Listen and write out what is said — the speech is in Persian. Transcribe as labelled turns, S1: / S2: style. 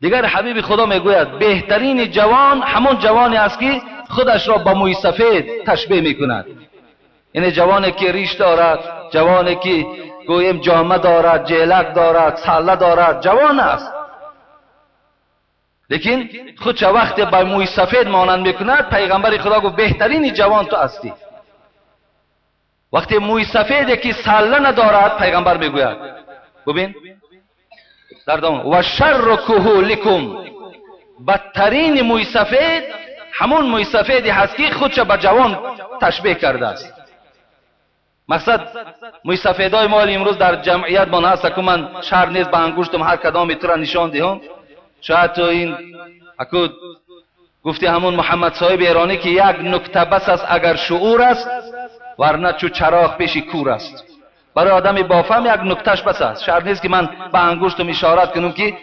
S1: دیگر حبیب خدا میگوید بهترین جوان همون جوانی است که خودش را با موی سفید تشبیه میکند. یعنی جوانی که ریش دارد، جوانی که گویم جامه دارد، جلک دارد، ساله دارد، جوان است، لیکن خودش وقتی با موی سفید مانند میکند، پیغمبر خدا گفت بهترین جوان تو هستی. وقتی موی سفیدی که ساله ندارد، پیغمبر میگوید ببین در دام و شر کهولکم، بدترین موی سفید همون موی سفیدی هست که خودش به جوان تشبیه کرده است. مقصد موی سفیدای ما امروز در جمعیت من هست که من شر نیست به انگشتم هر کدام تو را نشان دهم. شاید تو این اکو گفتی همون محمد صاحب ایرانی که یک نکته بس است اگر شعور است، ورنه چو چراغ پیش کور است. برای آدمی بافهم یک نکتهش بس است. شرط نیست که من به انگشتم اشارت کنم که